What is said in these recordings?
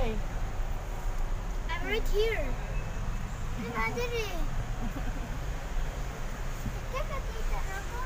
Why? I'm right here. Dali. Teka, tita ako.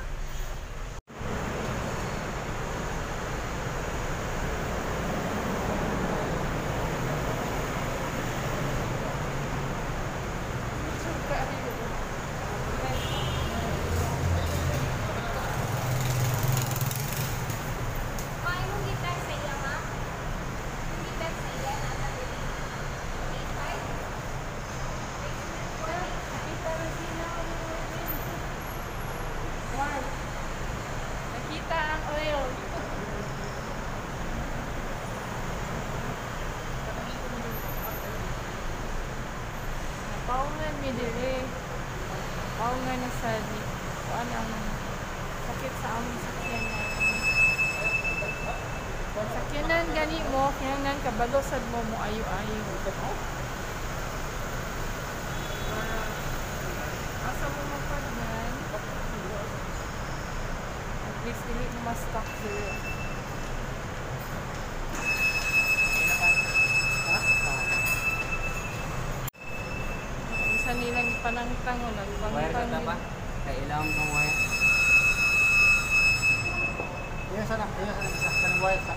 Nakita ang oil. Paungan mi dire. Paungan na sa kuan ang sakit sa among sakyanan. Kung sakyanan gani mo, kinahanglan kabalo sad mo ayo-ayo. Asa mo mapagnan? At least dili mo ma-stuck dito. Isa nilang ipanangtang o Wire ka nagpangtang. ba? Kailangan ng wire. Iya sana isa kan wire sa.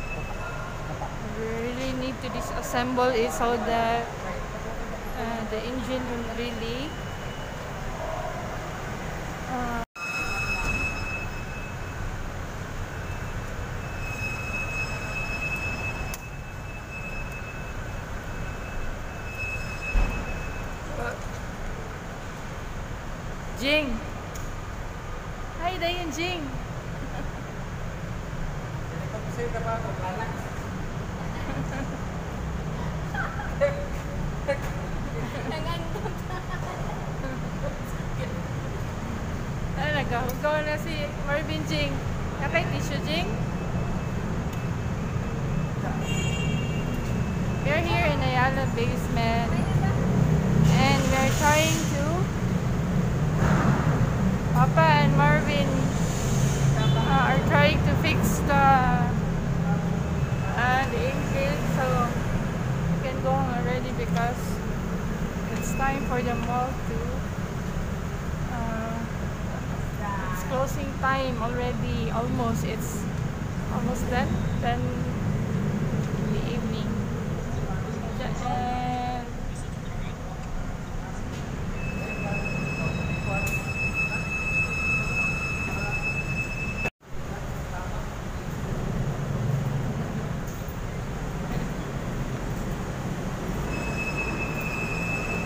We really need to disassemble it so that the engine will really Jing! Hi, dayon Jing! Sa'yo ka ba ako? Lanak. Ano, nagkahugaw na si Marvin Jing. Nakay tissue Jing? We're here in Ayala basement and we're trying to Papa and Marvin are trying to fix the engine so we can go home already because it's time for the mall to it's closing time already, it's almost done 10 in the evening. And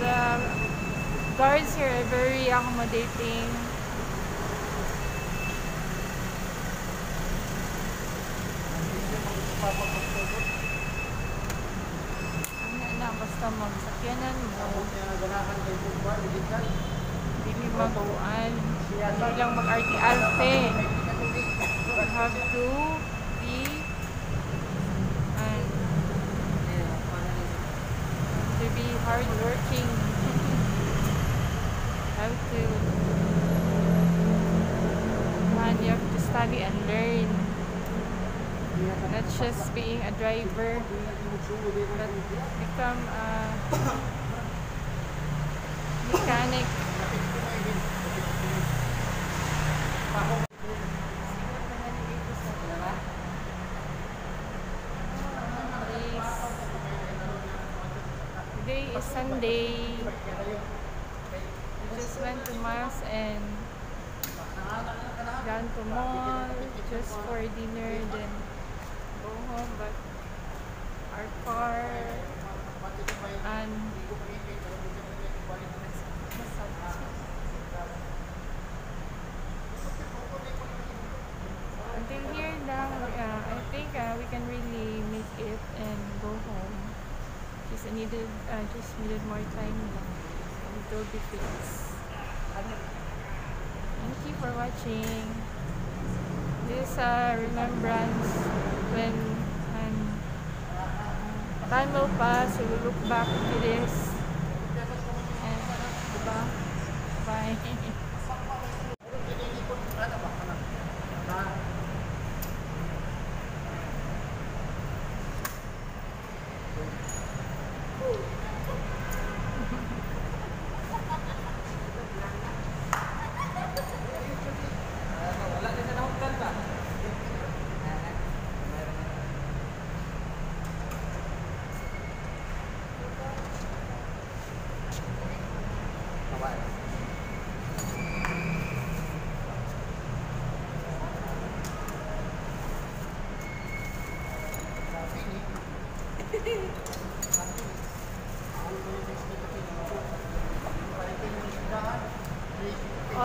the guards here are very accommodating. Basta magsakyanan mo hindi maguan bagang mag-arte-arte you have to be hardworking have to you have to study and learn, not just being a driver but become a mechanic. Today is Sunday. We just went to mass and gone to mall just for dinner, then go home. But our car and until here now, I think we can really make it and go home. Just needed more time and it will be fixed. Thank you for watching. This remembrance when time will pass, we will look back to this. And diba? Bye.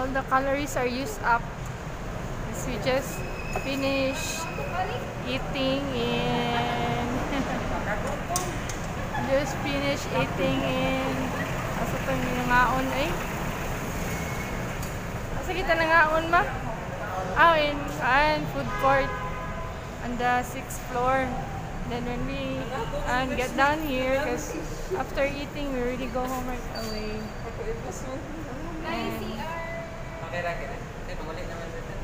all the calories are used up. As we just finished eating in asa itong nangaon ay asa kita nangaon ma? In food court on the 6th floor. Then when we get down here, because after eating we really go home right away. And Okay lang kaya. Kasi magulit naman sa dyan.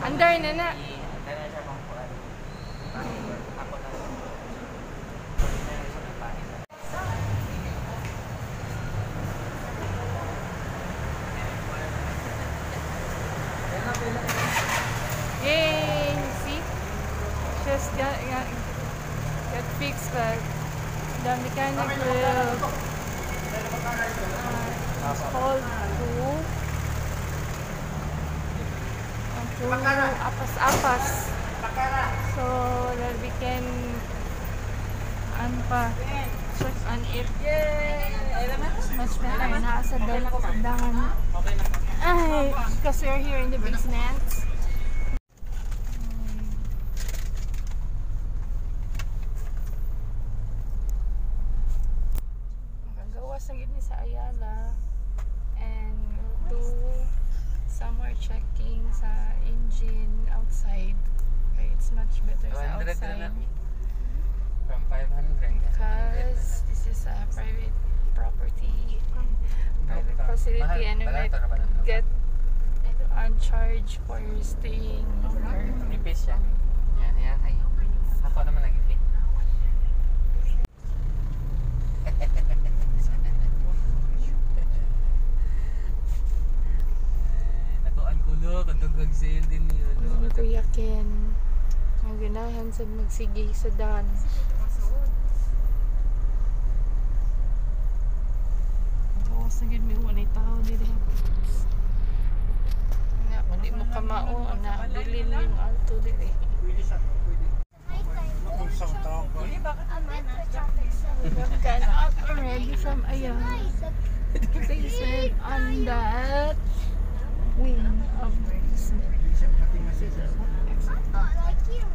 under na na. Kaya siya kung kuhan. Ako na. Yay! See? Just got fixed, but the mechanic will called to apas-apas, so that we can check on it much better. Nasa dagan. Ay, because we're here in the basement. Magagawas na gini sa Ayala, and we'll do some more checking sa engine outside. Okay, it's much better sa outside From 500. because this is a private property, private facility, and we might get on charge for staying longer. Nipis siya. Yan. Ako naman nag-ipit. Nakuan ko lo, kadugag sale din yun. Ang Kuya Ken, ang ganahan sa magsigi sa dan. Gawas na gid may walay tao dito. Na, hindi mo kamao na bilin yung alto dito. We've gone up already from basement on that wing of the basement. Like you.